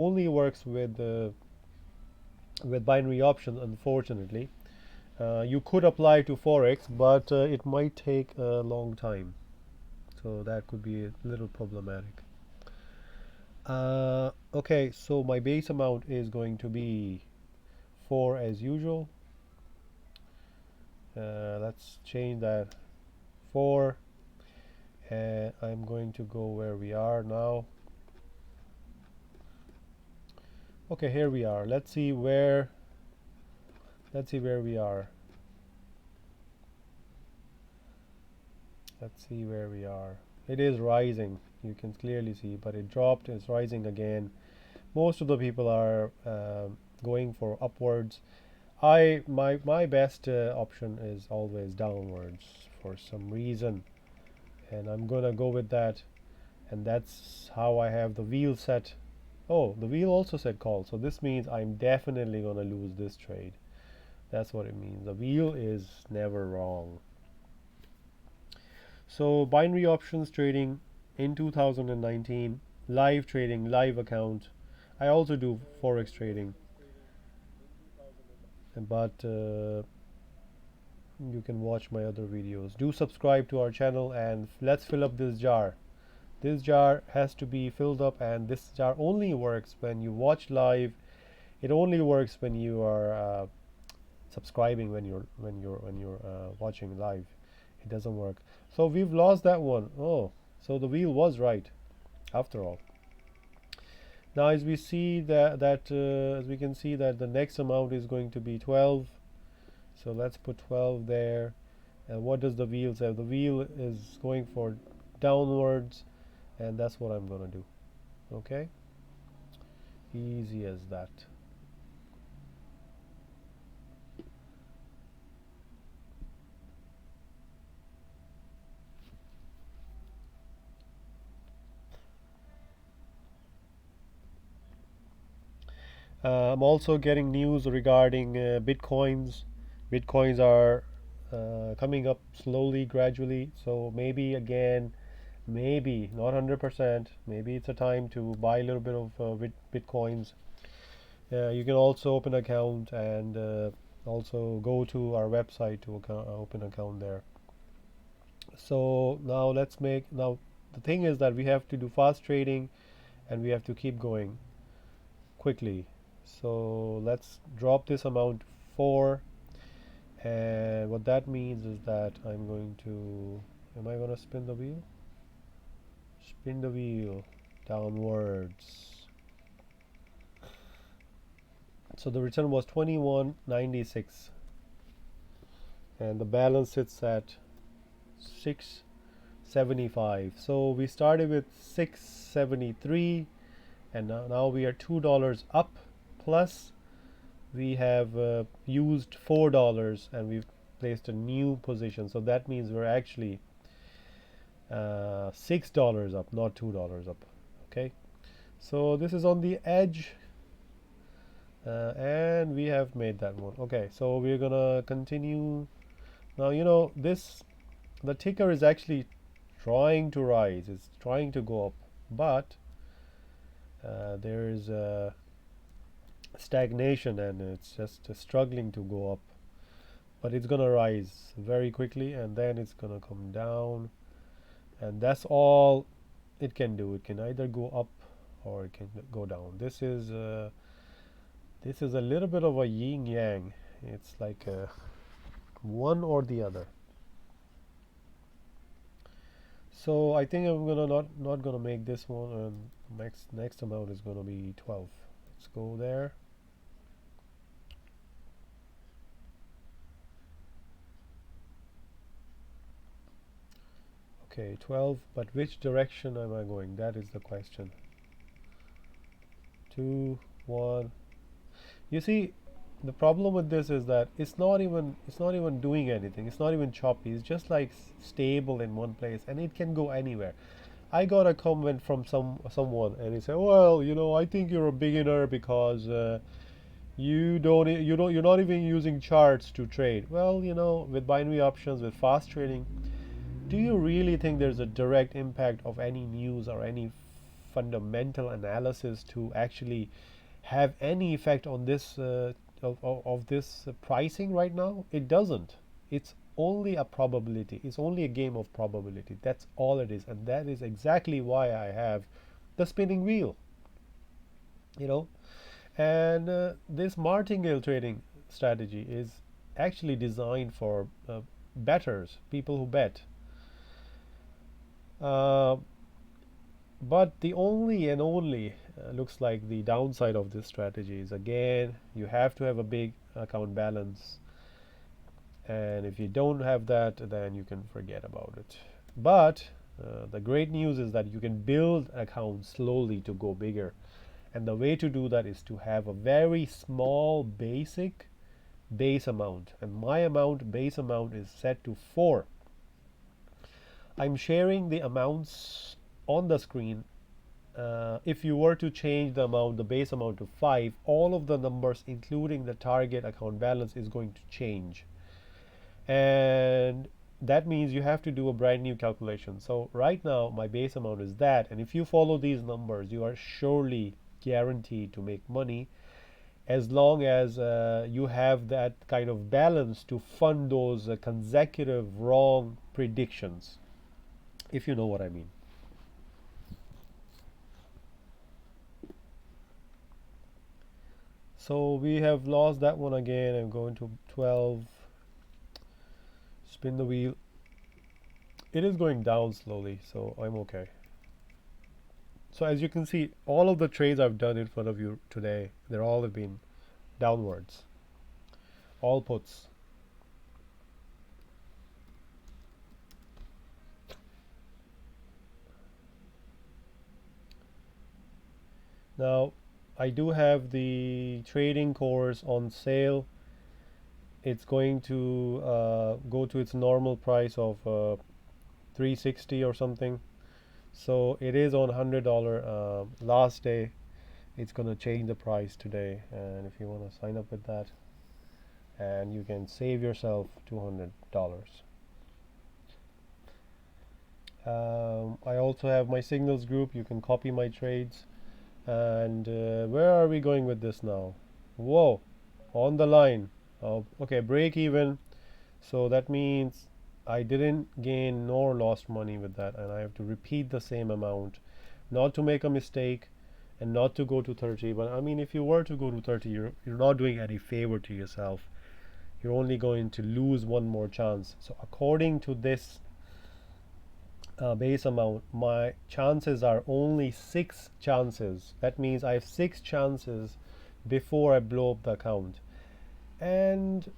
only works with binary options, unfortunately. You could apply to Forex, but it might take a long time. So that could be a little problematic. Okay, so my base amount is going to be 4 as usual. Let's change that 4, and I'm going to go where we are now. Okay, here we are. Let's see where we are. Let's see where we are. It is rising. You can clearly see, but it dropped. It's rising again. Most of the people are going for upwards. My best option is always downwards for some reason, and I'm gonna go with that. And that's how I have the wheel set. Oh, the wheel also said call, so this means I'm definitely gonna lose this trade. That's what it means. The wheel is never wrong. So binary options trading in 2019, live trading, live account. I also do forex trading, but you can watch my other videos. Do subscribe to our channel and let's fill up this jar. This jar has to be filled up, and this jar only works when you watch live. It only works when you are subscribing when you're watching live. It doesn't work. So we've lost that one. Oh, so the wheel was right after all. Now as we see as we can see that the next amount is going to be 12. So let's put 12 there. And what does the wheel say? The wheel is going for downwards, and that's what I'm gonna do. Okay, easy as that. I'm also getting news regarding bitcoins. Bitcoins are coming up slowly, gradually. So maybe again, maybe not 100%. Maybe it's a time to buy a little bit of bitcoins. You can also open an account and also go to our website to open an account there. So now the thing is that we have to do fast trading and we have to keep going quickly. So let's drop this amount to 4, and what that means is that I'm going to, am I going to spin the wheel? Spin the wheel downwards. So the return was 21.96, and the balance sits at 675. So we started with 673, and now we are $2 up, plus we have used $4 and we've placed a new position. So that means we're actually $6 up, not $2 up. Okay, so this is on the edge, and we have made that one. Okay, so we're gonna continue now. This, the ticker is actually trying to rise, it's trying to go up, but there is a stagnation and it's just struggling to go up, but it's gonna rise very quickly and then it's gonna come down, and that's all it can do. It can either go up or it can go down. This is a little bit of a yin yang. It's like one or the other. So I think I'm gonna not gonna make this one, and next amount is gonna be 12. Let's go there. Okay, 12, but which direction am I going? That is the question. 2, 1. You see, the problem with this is that it's not even doing anything. It's not even choppy. It's just like stable in one place, and it can go anywhere. I got a comment from someone, and he said, "Well, I think you're a beginner because you're not even using charts to trade." Well, with binary options, with fast trading, do you really think there's a direct impact of any news or any fundamental analysis to actually have any effect on this of this pricing right now. It doesn't. It's only a probability. It's only a game of probability. That's all it is, and that is exactly why I have the spinning wheel. You know, and this martingale trading strategy is actually designed for betters, people who bet. Uh, but the only and only looks like the downside of this strategy is, again, you have to have a big account balance, and if you don't have that, then you can forget about it. But the great news is that you can build accounts slowly to go bigger, and the way to do that is to have a very small basic base amount, and my amount base amount is set to 4. I'm sharing the amounts on the screen. If you were to change the amount, the base amount, to 5, all of the numbers, including the target account balance, is going to change. And that means you have to do a brand new calculation. So right now, my base amount is that. And if you follow these numbers, you are surely guaranteed to make money, as long as you have that kind of balance to fund those consecutive wrong predictions, if you know what I mean. So we have lost that one again. I'm going to 12. Spin the wheel. It is going down slowly, so I'm okay. So as you can see, all of the trades I've done in front of you today, they're all have been downwards. All puts. Now, I do have the trading course on sale. It's going to go to its normal price of 360 or something. So it is on $100 last day. It's going to change the price today, and if you want to sign up with that, and you can save yourself $200. I also have my signals group. You can copy my trades. And where are we going with this now? Whoa, on the line. Okay, break even. So that means I didn't gain nor lost money with that, and I have to repeat the same amount, not to make a mistake and not to go to 30. But I mean, if you were to go to 30, you're not doing any favor to yourself. You're only going to lose one more chance. So according to this base amount, my chances are only 6 chances. That means I have 6 chances before I blow up the account. And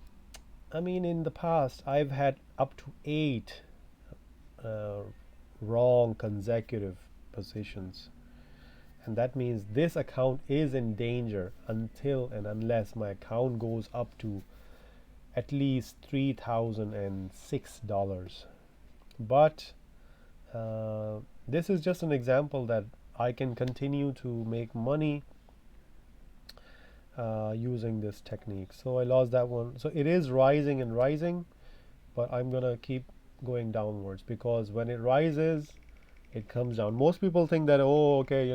I mean, in the past, I've had up to 8 uh, wrong consecutive positions. And that means this account is in danger until and unless my account goes up to at least $3,006. But this is just an example that I can continue to make money using this technique. So I lost that one. So it is rising and rising, but I'm gonna keep going downwards, because when it rises, it comes down. Most people think that, oh, okay,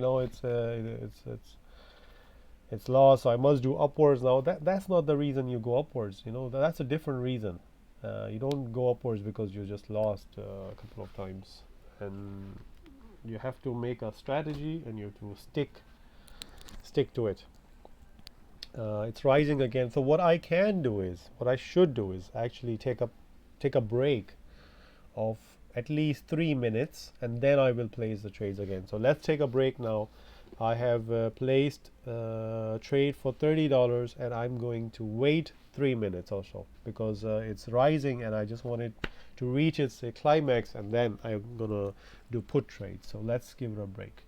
it's lost, so I must do upwards now. That's not the reason you go upwards. That's a different reason. You don't go upwards because you just lost a couple of times, and you have to make a strategy, and you have to stick to it. It's rising again. So what I should do is actually take a break of at least 3 minutes, and then I will place the trades again. So let's take a break now. I have placed a trade for $30, and I'm going to wait 3 minutes or so, because it's rising and I just want it to reach its climax, and then I'm gonna do put trades. So let's give it a break.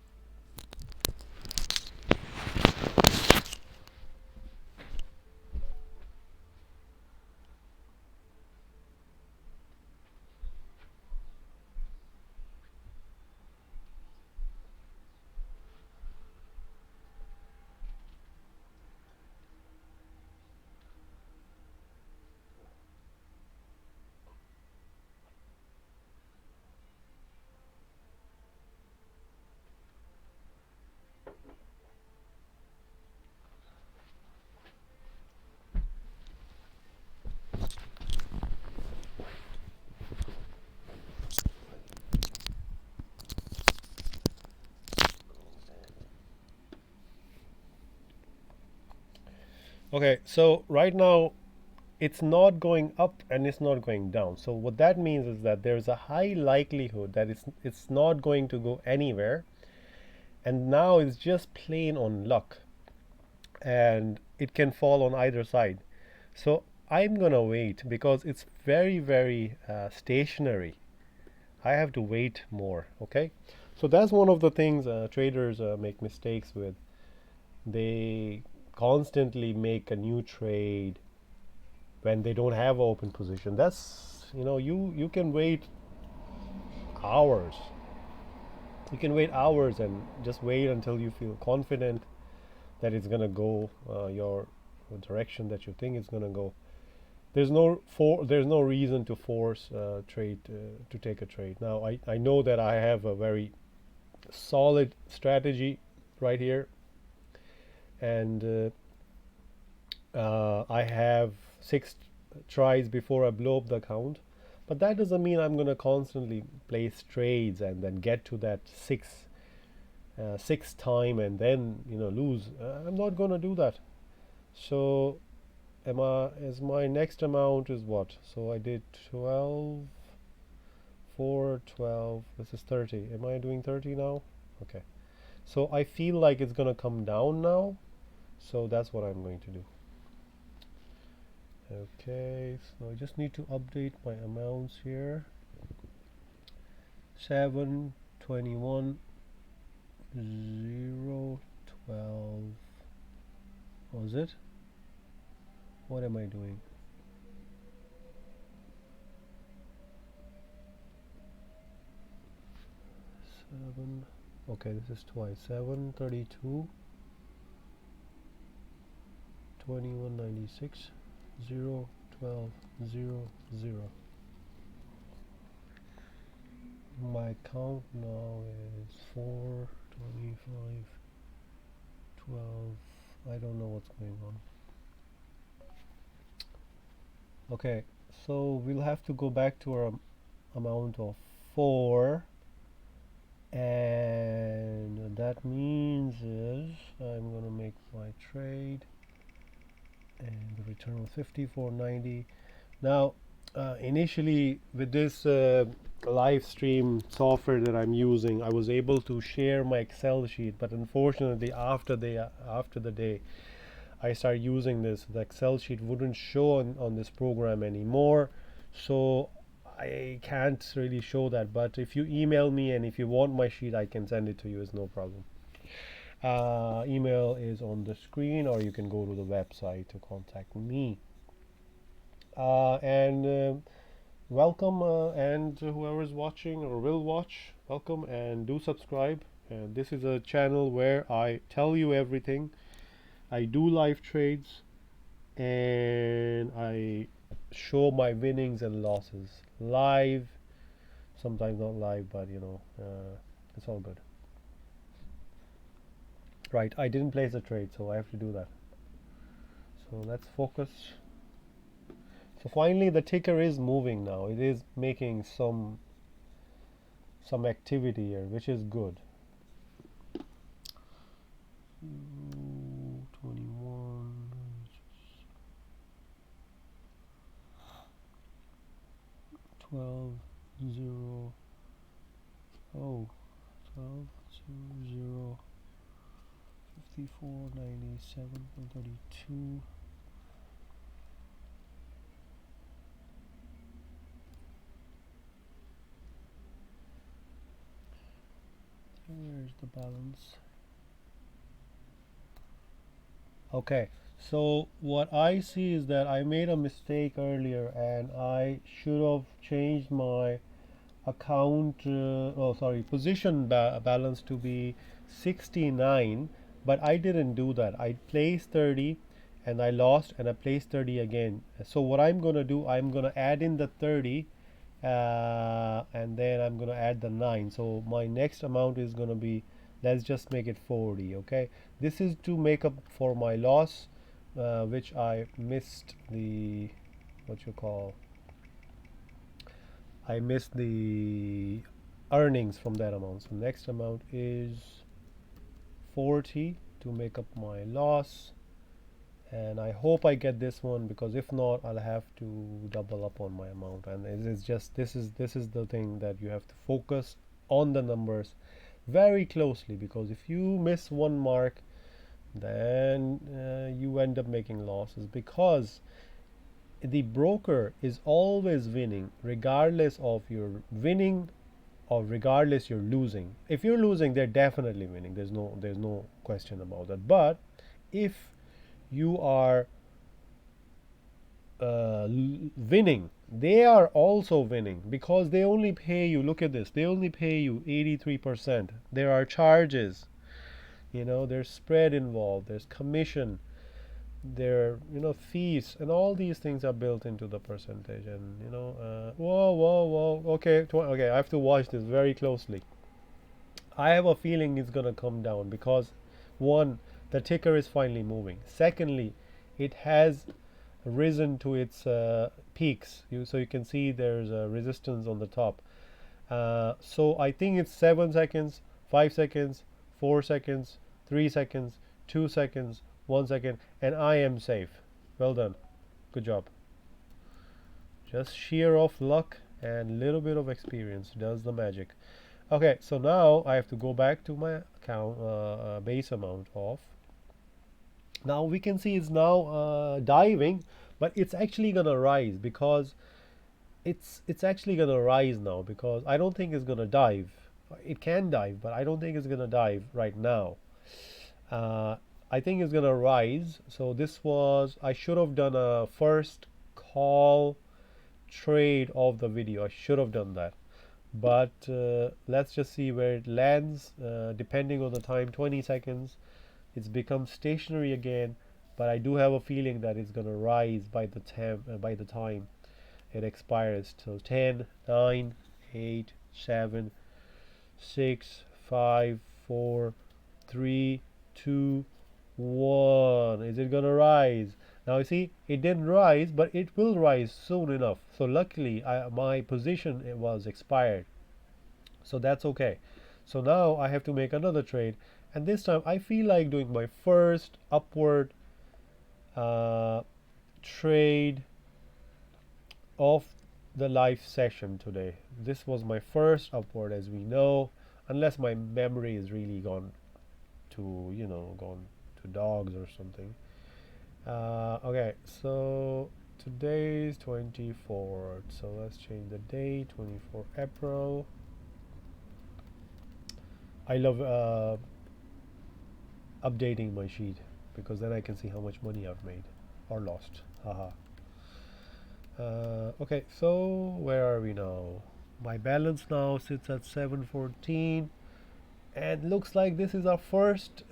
Okay, so right now it's not going up and it's not going down. So what that means is that there's a high likelihood that it's not going to go anywhere, and now it's just plain on luck, and it can fall on either side. So I'm gonna wait because it's very stationary. I have to wait more. Okay, so that's one of the things traders make mistakes with. They constantly make a new trade when they don't have open position. That's, you can wait hours. You can wait hours and just wait until you feel confident that it's gonna go your direction that you think it's gonna go. There's no reason to force trade to take a trade. Now I know that I have a very solid strategy right here, and I have six tries before I blow up the account. But that doesn't mean I'm gonna constantly place trades and then get to that sixth time and then lose. I'm not gonna do that. So am I? Is my next amount is what? So I did 12, 4, 12. This is 30. Am I doing 30 now? Okay. So I feel like it's gonna come down now. So that's what I'm going to do. Okay, so I just need to update my amounts here. 7, 21, 0, 12. Was it? What am I doing? 7. Okay, this is twice. 7, 32, 21, 96, 0, 12, 0, 0. My count now is 4, 25, 12. I don't know what's going on. Okay, so we'll have to go back to our amount of 4, and that means is I'm gonna make my trade, and the return was 54.90. Now initially with this live stream software that I'm using, I was able to share my Excel sheet, but unfortunately after the day I started using this, the Excel sheet wouldn't show on this program anymore. So I can't really show that. But if you email me and if you want my sheet, I can send it to you. It's no problem. Email is on the screen, or you can go to the website to contact me. And welcome, and whoever is watching or will watch, welcome, and do subscribe. And this is a channel where I tell you everything. I do live trades, and I show my winnings and losses live, sometimes not live, but it's all good. Right, I didn't place a trade, so I have to do that. So let's focus. So finally the ticker is moving now. It is making some activity here, which is good. 21, 12, 0, oh, 12, 0, 54, 97, 32. Where's the balance? Okay, so what I see is that I made a mistake earlier, and I should have changed my account position balance to be 69, but I didn't do that. I placed 30 and I lost, and I placed 30 again. So what I'm going to do, I'm going to add in the 30, and then I'm going to add the 9. So my next amount is going to be, let's just make it 40. Okay, this is to make up for my loss, which I missed the, what you call, I missed the earnings from that amount. So next amount is 40 to make up my loss, and I hope I get this one, because if not, I'll have to double up on my amount. And it's just, this is the thing, that you have to focus on the numbers very closely, because if you miss one mark, then you end up making losses, because the broker is always winning regardless of your winning or regardless you're losing. If you're losing, they're definitely winning. There's no question about that. But if you are winning, they are also winning, because they only pay you, look at this, they only pay you 83%. There are charges, there's spread involved, there's commission, there fees, and all these things are built into the percentage. And whoa, whoa, whoa, okay, okay, I have to watch this very closely. I have a feeling it's going to come down, because one, the ticker is finally moving. Secondly, it has risen to its peaks. So you can see there's a resistance on the top. So I think it's 7 seconds, 5 seconds, 4 seconds, 3 seconds, 2 seconds, 1 second, and I am safe. Well done. Good job. Just sheer off luck and little bit of experience does the magic. Okay, so now I have to go back to my account base amount of. Now we can see it's now diving, but it's actually gonna rise, because it's actually gonna rise now, because I don't think it's gonna dive. It can dive, but I don't think it's gonna dive right now. uh, I think it's gonna rise. So this was, I should have done a first call trade of the video. I should have done that, but let's just see where it lands. Depending on the time, 20 seconds, it's become stationary again, but I do have a feeling that it's gonna rise by the time it expires. So 10, 9, 8, 7, 6, 5, 4, 3, 2, 1. Is it gonna rise? Now you see, it didn't rise, but it will rise soon enough. So luckily, my position, it was expired, so that's okay. So now I have to make another trade, and this time I feel like doing my first upward uh, trade of the live session today. This was my first upward, as we know, unless my memory is really gone to dogs or something. Okay, so today's 24th, so let's change the date, 24 April. I love updating my sheet, because then I can see how much money I've made or lost. Haha. Okay, so where are we now? My balance now sits at 714, and looks like this is our first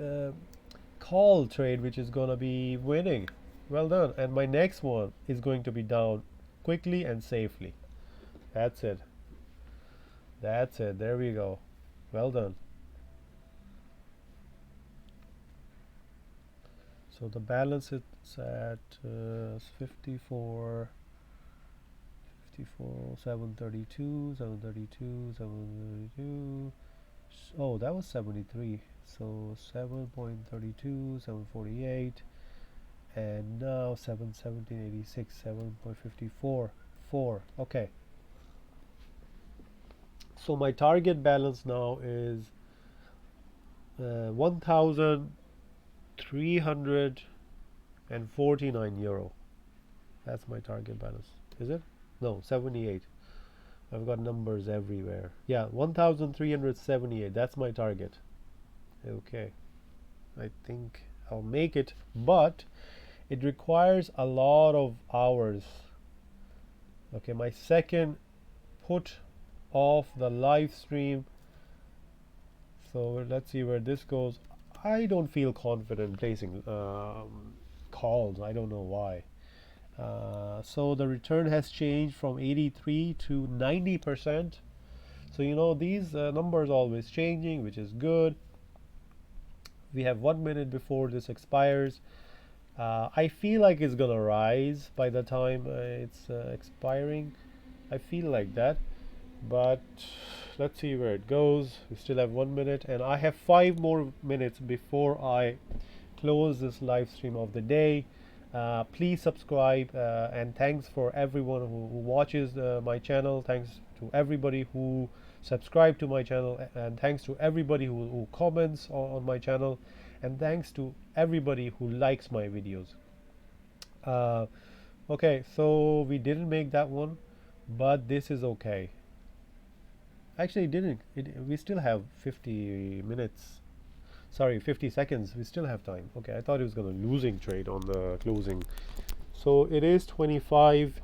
call trade which is gonna be winning. Well done. And my next one is going to be down quickly and safely. That's it. That's it. There we go. Well done. So the balance is at 54, 54, 732, 732, 732. Oh, that was 73. So 7.32, 748, and now 717.86, 7.54, 4. Okay. So my target balance now is 1,349 euro. That's my target balance. Is it? No, 78. I've got numbers everywhere. Yeah, 1,378. That's my target. Okay. I think I'll make it, but it requires a lot of hours. Okay, my second put off the live stream. So let's see where this goes. I don't feel confident placing calls. I don't know why. So the return has changed from 83 to 90%. So these numbers always changing, which is good. We have 1 minute before this expires. I feel like it's gonna rise by the time it's expiring. I feel like that, but let's see where it goes. We still have 1 minute, and I have 5 more minutes before I close this live stream of the day. Please subscribe, and thanks for everyone who watches my channel. Thanks to everybody who subscribe to my channel, and thanks to everybody who comments on my channel, and thanks to everybody who likes my videos. uh, okay, so we didn't make that one, but this is okay. Actually, it didn't we still have 50 minutes, sorry, 50 seconds. We still have time. Okay, I thought it was going to losing trade on the closing. So it is 25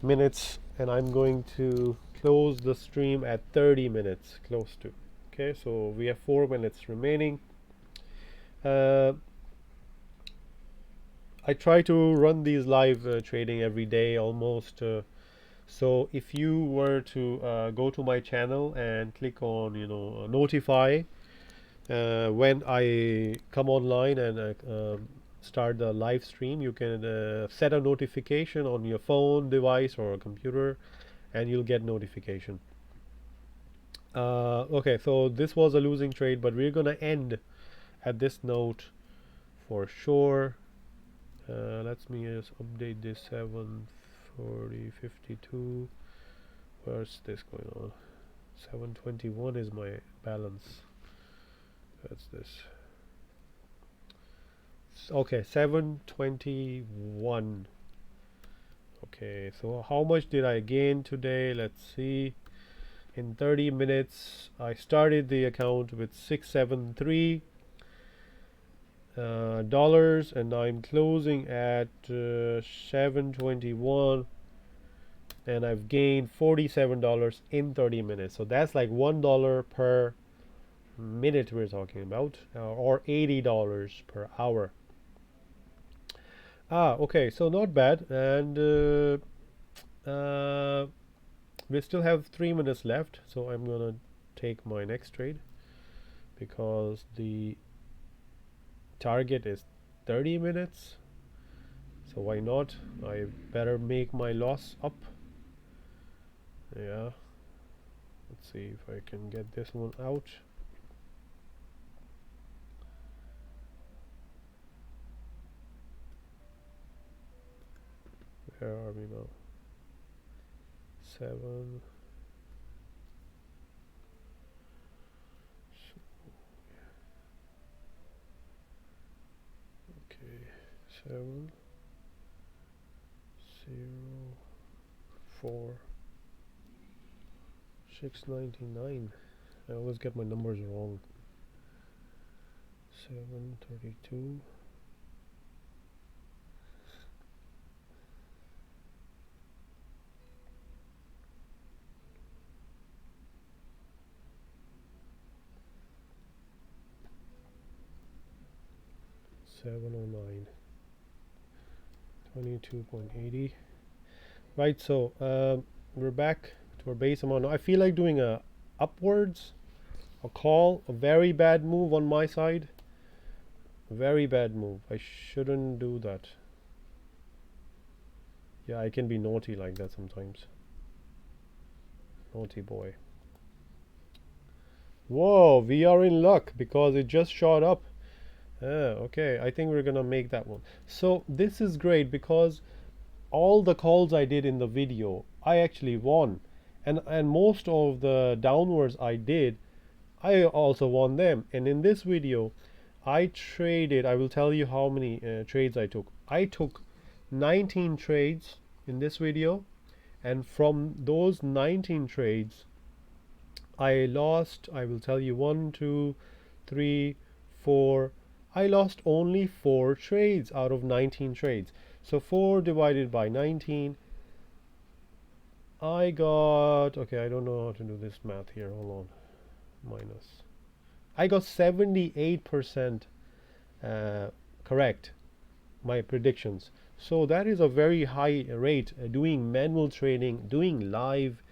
minutes, and I'm going to close the stream at 30 minutes, close to. Okay, so we have 4 minutes remaining. uh, I try to run these live trading every day almost. So if you were to go to my channel and click on, notify when I come online and start the live stream, you can set a notification on your phone device or a computer, and you'll get notification. Okay, so this was a losing trade, but we're gonna end at this note for sure. Let me just update this. 740.52. Where's this going on? 721 is my balance. That's this. Okay, 721. Okay, so how much did I gain today? Let's see. In 30 minutes, I started the account with 673 dollars, and I'm closing at 721, and I've gained $47 in 30 minutes. So that's like $1 per minute we're talking about, or $80 per hour. Okay, so not bad. And we still have 3 minutes left, so I'm gonna take my next trade because the target is 30 minutes. So why not? I better make my loss up. Yeah, let's see if I can get this one out. Where are we now? 7. Okay, 7 0 4 699. I always get my numbers wrong. 732. $709. 22.80. Right, so we're back to our base amount. Now I feel like doing a upwards, a call, a very bad move on my side. Very bad move. I shouldn't do that. Yeah, I can be naughty like that sometimes. Naughty boy. Whoa, we are in luck because it just shot up. Okay, I think we're gonna make that one. So this is great because all the calls I did in the video, I actually won. And most of the downwards I did, I also won them. And in this video, I traded, I will tell you how many trades I took. I took 19 trades in this video, and from those 19 trades, I lost, I will tell you, 1, 2, 3, 4. I lost only 4 trades out of 19 trades. So 4 divided by 19, I got, okay, I don't know how to do this math here. Hold on. Minus. I got 78% correct, my predictions. So that is a very high rate. Doing manual trading, doing live,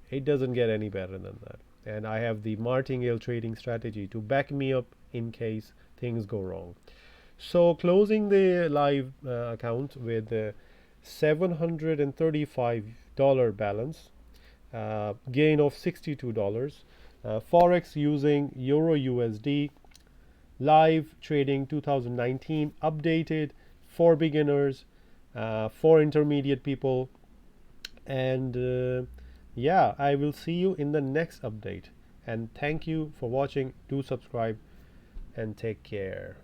it doesn't get any better than that. And I have the martingale trading strategy to back me up in case things go wrong. So closing the live account with $735 balance, gain of $62. Forex using Euro USD, live trading 2019, updated for beginners, for intermediate people. And yeah, I will see you in the next update. And thank you for watching. Do subscribe and take care.